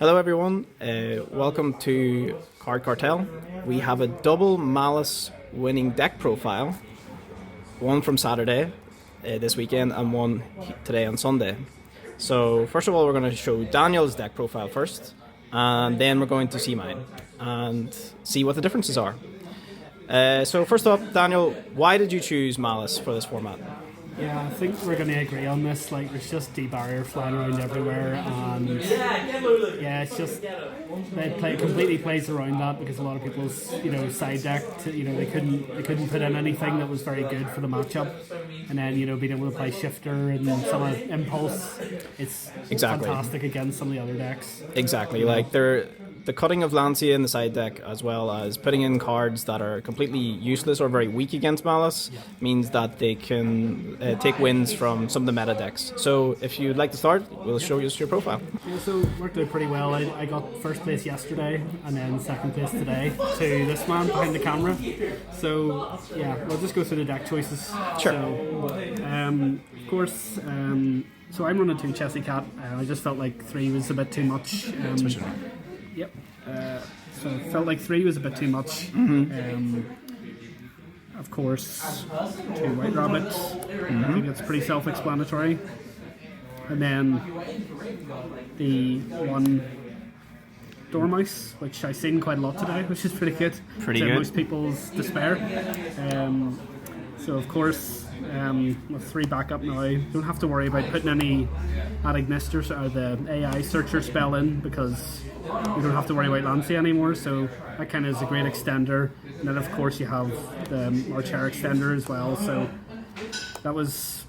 Hello everyone, welcome to Card Cartel. We have a double Malice winning deck profile, one from Saturday this weekend and one today on Sunday. So first of all we're going to show Daniel's deck profile first, and then we're going to see mine and see what the differences are. So first off, Daniel, why did you choose Malice for this format? Yeah, I think we're going to agree on this. Like, there's just D-barrier flying around everywhere, and yeah, it's just they completely plays around that because a lot of people's side deck, they couldn't put in anything that was very good for the matchup, and then being able to play shifter and some of impulse, it's fantastic against some of the other decks. Exactly, like the cutting of Lancia in the side deck, as well as putting in cards that are completely useless or very weak against Malice, means that they can take wins from some of the meta decks. So if you'd like to start, we'll show you your profile. Yeah, so it worked out pretty well. I got first place yesterday and then second place today to this man behind the camera. So yeah, we'll just go through the deck choices. Sure. So, of course, so I'm running 2 Chelsea Cat. I just felt like 3 was a bit too much. Yep. So it felt like 3 was a bit too much. Of course, 2 White Rabbits. I think it's pretty self-explanatory. And then the 1 Dormouse, which I've seen quite a lot today, which is pretty good. Pretty to good. Most people's despair. So of course, with 3 backup now, don't have to worry about putting any Ignister or the AI searcher spell in, because you don't have to worry about Lancia anymore, so that kind of is a great extender. And then of course you have the Archer extender as well, so that was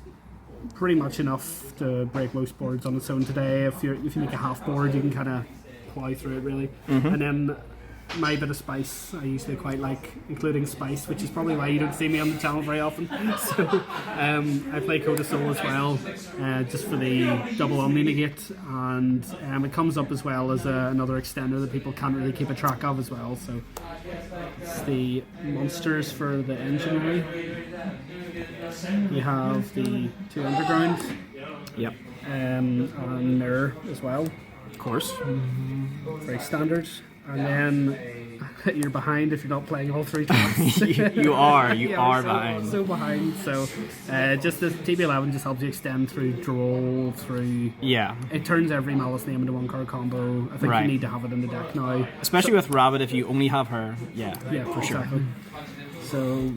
pretty much enough to break most boards on its own today. If you make a half board, you can kind of plow through it really. And then my bit of spice, I usually quite like including spice, which is probably why you don't see me on the channel very often. So I play Code of Soul as well, just for the double Omni Negate, and it comes up as well as another extender that people can't really keep a track of as well. So it's the monsters for the engine. We have the 2 underground. Yep. And mirror as well. Of course. Very standard. And then you're behind if you're not playing all 3 tracks. you are behind. So behind. So just the TB11 just helps you extend through draw, through. Yeah. It turns every Malice name into 1 card combo. I think you need to have it in the deck now. Especially with Rabbit, if you only have her. Yeah, for sure. Exactly. So,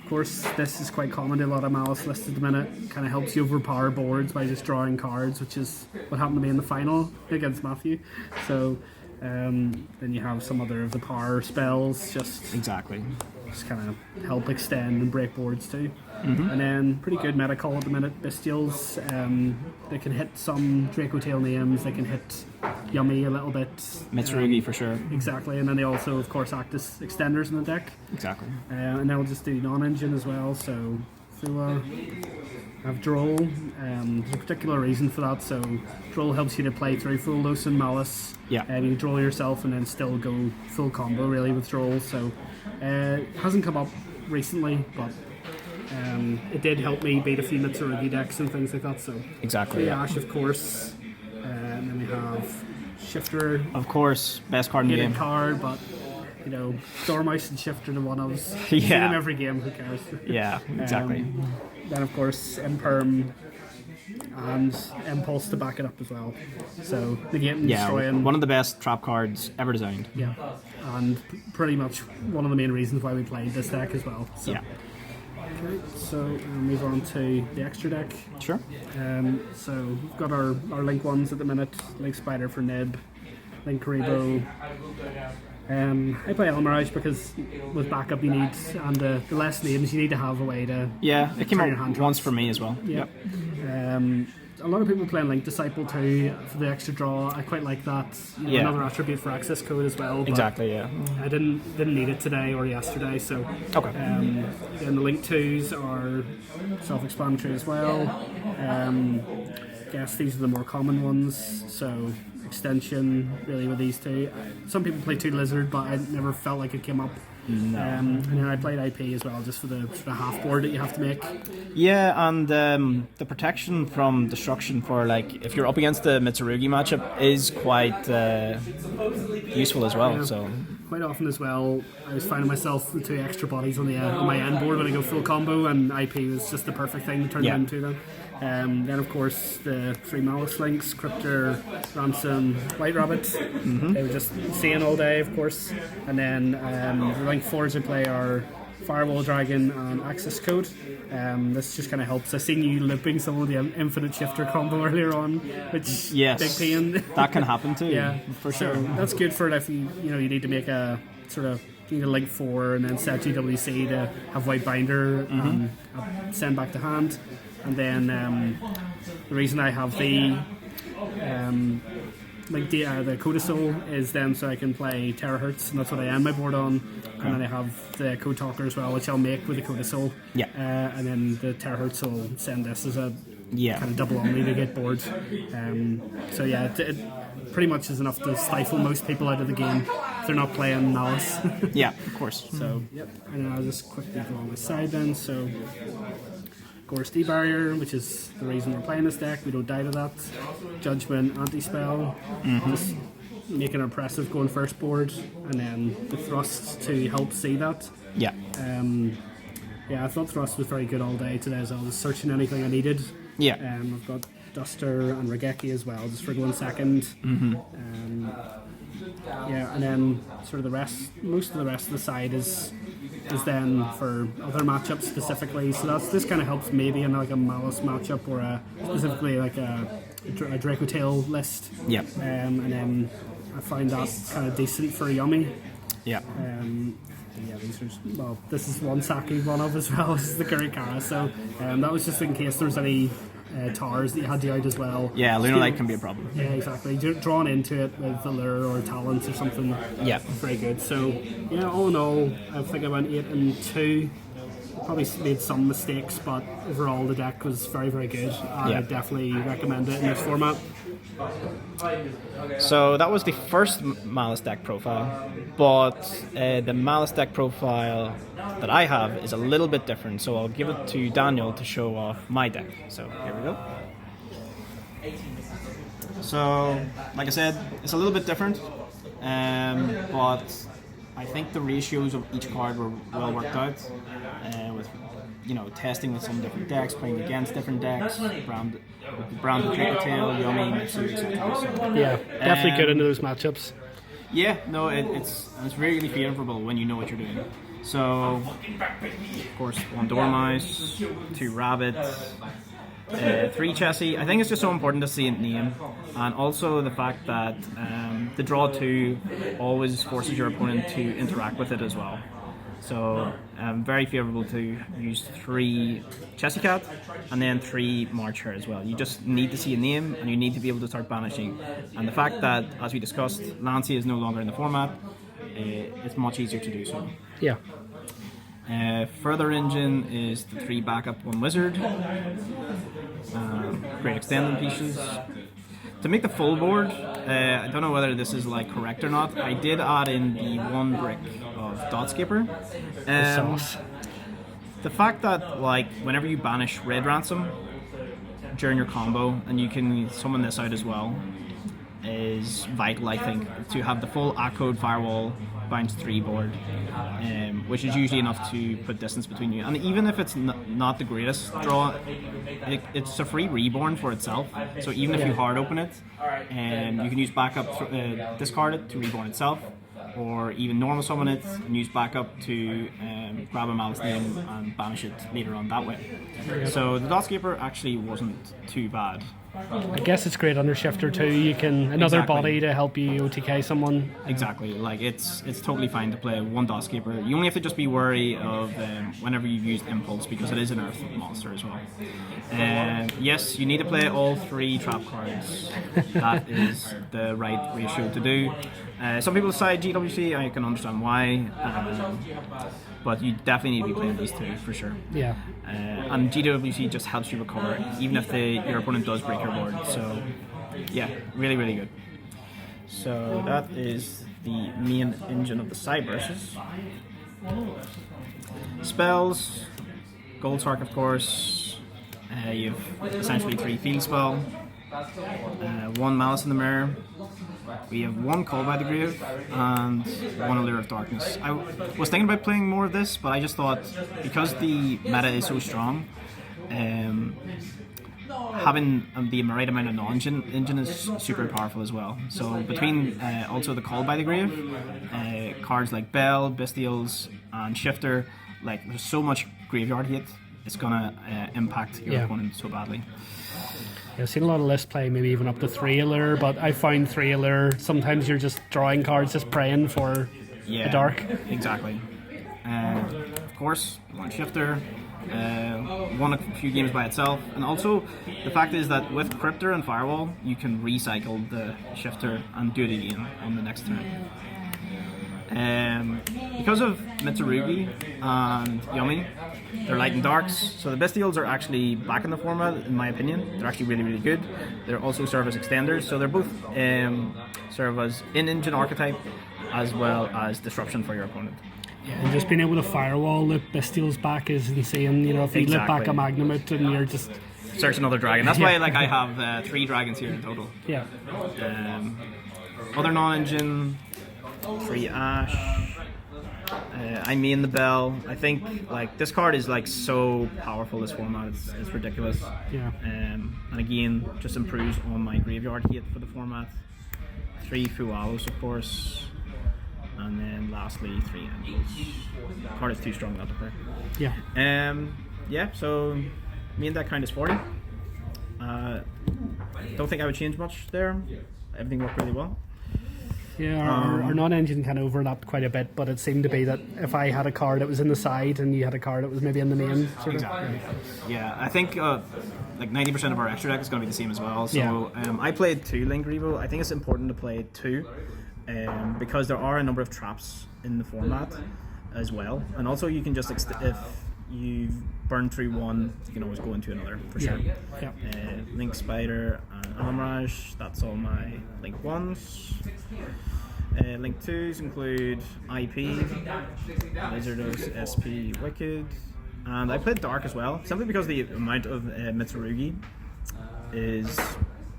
of course, this is quite common to a lot of Malice lists at the minute. Kind of helps you overpower boards by just drawing cards, which is what happened to me in the final against Matthew. So. Then you have some other of the power spells, just kind of help extend and break boards too. And then pretty good meta call at the minute. Bestials, they can hit some Draco Tail names, they can hit Yummy a little bit. Mitsurugi for sure. Exactly, and then they also of course act as extenders in the deck. Exactly. And then we'll just do non-engine as well, so have Droll. There's a particular reason for that. So Droll helps you to play through full Los and Malice. Yeah. And you draw yourself and then still go full combo really with Droll. So it hasn't come up recently, but it did help me beat a few Mitsurugi decks and things like that. So exactly. Ash, of course. And then we have Shifter. Of course, best card in the game. Card, but Dormouse and Shifter to one of us. Yeah. In every game, who cares? Yeah, exactly. Then of course Imperm and Impulse to back it up as well. So negating, destroying. One of the best trap cards ever designed. Yeah, and pretty much one of the main reasons why we played this deck as well. So. Yeah. Okay, so move on to the extra deck. Sure. So we've got our Link ones at the minute. Link Spider for Nib, Link Karibo. I play El Mirage because with backup you need, and the less names you need to have a way to. Yeah, it came out once for me as well. Yep. A lot of people playing Link Disciple too for the extra draw. I quite like that. Another attribute for access code as well. Exactly. Yeah. I didn't need it today or yesterday, so. Okay. Then the Link 2s are self-explanatory as well. Guess these are the more common ones. So. Extension really with these 2. Some people play 2 Lizard, but I never felt like it came up And then I played IP as well, just for the sort of half board that you have to make. Yeah, and the protection from destruction for, like, if you're up against the Mitsurugi matchup is quite useful as well. Yeah. So Quite often as well, I was finding myself with 2 extra bodies on my end board when I go full combo, and IP was just the perfect thing to turn them into them. Then of course the 3 Malice links, Cryptor, Ransom, White Rabbit. They were just insane all day, of course. And then the link 4s I play are Firewall Dragon and Access Code. This just kind of helps. I seen you looping some of the Infinite Shifter combo earlier on, which big pain. That can happen too. Yeah, for sure. So that's good for it if you need to make a sort of, you need a link 4 and then set GWC to have White Binder and send back to hand. And then the reason I have the the Codicil is then so I can play Terahertz, and that's what I end my board on. And then I have the Code Talker as well, which I'll make with the Codicil. Yeah. And then the Terahertz will send this as a kind of double only to get bored. So yeah, it pretty much is enough to stifle most people out of the game if they're not playing Malice. Yeah, of course. So yep, and then I'll just quickly go on the side then. So Gorse Barrier, which is the reason we're playing this deck. We don't die to that. Judgment, Anti-Spell, just make it impressive going first board, and then the Thrust to help see that. Yeah. I thought Thrust was very good all day today as well, just searching anything I needed. Yeah. I've got Duster and Regeki as well, just for going second. And then sort of most of the rest of the side is then for other matchups specifically. So this kind of helps maybe in like a Malice matchup or specifically like a Draco Tail list. Yeah. And then I find that kind of decent for Yummy. Yeah. This is one Saki one of as well. This is the Kurikara. So that was just in case there's any towers that you had to out as well. Yeah, Lunar Light can be a problem. Yeah, exactly. Drawn into it with Allure or Talents or something. Yeah. Very good. So, yeah, all in all, I think I went 8-2. Probably made some mistakes, but overall the deck was very, very good. I definitely recommend it in this format. So that was the first Malice deck profile, but the Malice deck profile that I have is a little bit different, so I'll give it to Daniel to show off my deck. So here we go. So, like I said, it's a little bit different, but I think the ratios of each card were well worked out, with testing with some different decks, playing against different decks, branded Draco Tail, Yummy, Mitsu, etc. So, yeah, definitely good into those matchups. Yeah, no, it's really favorable when you know what you're doing. So, of course, 1 Dormice, 2 Rabbit, 3 Chessie. I think it's just so important to see it name, and also the fact that the draw 2 always forces your opponent to interact with it as well. So very favourable to use 3 Chessie Cat and then 3 March Hare as well. You just need to see a name and you need to be able to start banishing. And the fact that, as we discussed, Lancey is no longer in the format, it's much easier to do so. Yeah. Further engine is the 3 backup 1 wizard, great extended pieces. To make the full board, I don't know whether this is like correct or not. I did add in the 1 brick of Dotscaper. The fact that like whenever you banish Red Ransom during your combo, and you can summon this out as well, is vital, I think, to have the full A-Code Firewall bounce 3 board, which is usually enough to put distance between you. And even if it's not the greatest draw, it's a free reborn for itself. So even if you hard open it, you can use backup, discard it to reborn itself, or even normal summon it and use backup to grab a Malice name and banish it later on that way. So the Dotscaper actually wasn't too bad. I guess it's great under Shifter too. You can another body to help you OTK someone. Exactly, like it's totally fine to play 1 Dotscaper. You only have to just be wary of whenever you've used Impulse, because it is an Earth monster as well. Yes, you need to play all 3 trap cards. That is the right ratio to do. Some people side GWC, I can understand why, but you definitely need to be playing these 2 for sure. Yeah. And GWC just helps you recover, even if your opponent does break your board. So, yeah, really, really good. So that is the main engine of the side versus. Spells, Gold Sark, of course. You've essentially 3 field spell, 1 Malice in the Mirror. We have 1 Call by the Grave and 1 Allure of Darkness. I was thinking about playing more of this, but I just thought because the meta is so strong, having the right amount of non-engine is super powerful as well. So between also the Call by the Grave, cards like Bell, Bestials, and Shifter, like there's so much graveyard hit, it's gonna impact your opponent so badly. I've seen a lot of lists play maybe even up to 3 Allure, but I find 3 Allure, sometimes you're just drawing cards, just praying for a dark. Exactly. Of course, one Shifter, won a few games by itself, and also the fact is that with Cryptor and Firewall, you can recycle the Shifter and do it again on the next turn. Because of Mitsurugi and Yumi, they're light and darks, so the Bestials are actually back in the format, in my opinion. They're actually really, really good. They also serve as extenders, so they're both serve as in-engine archetype as well as disruption for your opponent. Yeah, and just being able to Firewall the Bestials back is insane. You know, if you look back a Magnamut and you're just... Search another dragon. That's why I have 3 dragons here in total. Yeah. Other non-engine, 3 Ash. I main the Bell. I think this card is so powerful. This format, it's ridiculous. Yeah. And again, just improves on my graveyard hit for the format. 3 Fualos, of course, and then lastly 3 Angels. The card is too strong not to play. Yeah. Yeah. So main deck kind of sporty. Don't think I would change much there. Everything worked really well. Yeah, our non-engine kind of overlapped quite a bit, but it seemed to be that if I had a card that was in the side and you had a card that was maybe in the main, exactly. Yeah, I think 90% of our extra deck is going to be the same as well. So I played 2 Link Revo. I think it's important to play 2 because there are a number of traps in the format as well, and also you can just if you burn through 1, you can always go into another for sure. Yeah. Link Spider and Almirage, that's all my Link 1s. Link 2s include IP, Lizardos, SP, Wicked, and I played Dark as well, simply because the amount of Mitsurugi is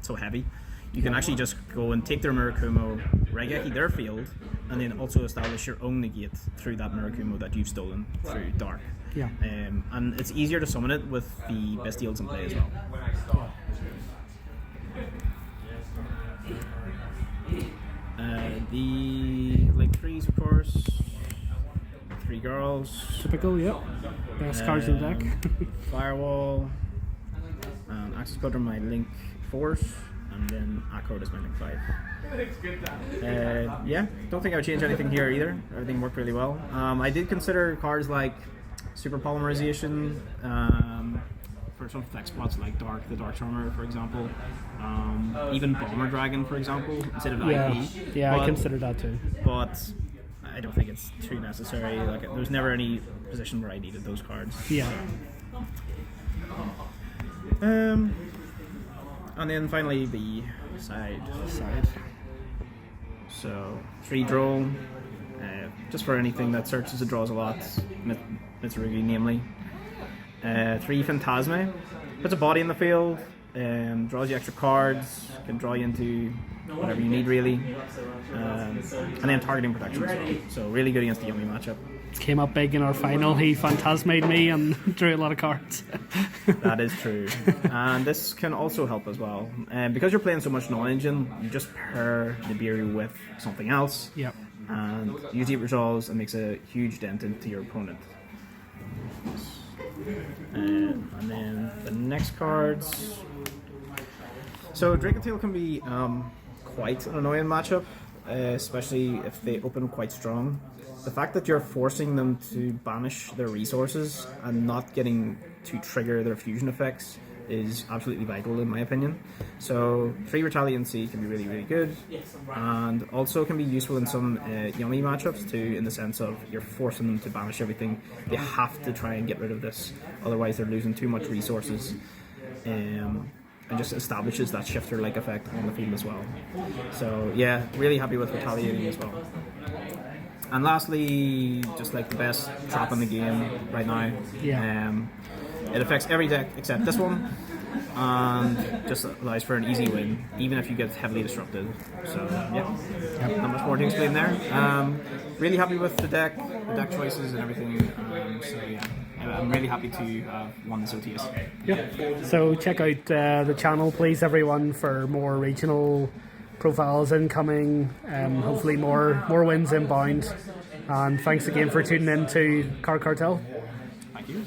so heavy. You can actually just go and take their Murakumo, Regeki their field, and then also establish your own negate through that Murakumo that you've stolen through Dark. Yeah. And it's easier to summon it with the Bestials in play as well. The Link 3s, of course. 3 girls. Typical, yep. Best cards in the deck. Firewall. Access Code are my Link 4s. And then Accord is my Link 5. Yeah, don't think I would change anything here either. Everything worked really well. I did consider cards like Super Polymerization, for some flex spots like the Dark Charmer, for example. Even Bomber Dragon, for example, instead of IP. Yeah, I consider that too. But I don't think it's too necessary. There's never any position where I needed those cards. Yeah. And then finally the side. So 3 draw, just for anything that searches and draws a lot. Mitsurugi, namely. 3 Phantasme, puts a body in the field, draws you extra cards, can draw you into whatever you need really, and then targeting protection as well. So really good against the Yumi matchup. Came up big in our final. He Phantasma'd me and drew a lot of cards. That is true. And this can also help as well. Because you're playing so much non-engine, you just pair Nibiru with something else. Yep. And usually it resolves and makes a huge dent into your opponent. And then the next cards. So Drake-tail can be quite an annoying matchup, especially if they open quite strong. The fact that you're forcing them to banish their resources and not getting to trigger their fusion effects is absolutely vital in my opinion. So 3 Retaliancy can be really, really good, and also can be useful in some Yummy matchups too, in the sense of you're forcing them to banish everything. They have to try and get rid of this, otherwise they're losing too much resources. And just establishes that shifter-like effect on the field as well. So yeah, really happy with retaliating as well. And lastly, just like the best trap in the game right now. Yeah. It affects every deck except this one, and just allows for an easy win, even if you get heavily disrupted. So yeah, not much more to explain there. Really happy with the deck choices and everything. So yeah, I'm really happy to have won this OTS. Yeah. So check out the channel, please, everyone, for more regional profiles incoming. Hopefully more wins inbound. And thanks again for tuning in to Card Cartel. Thank you.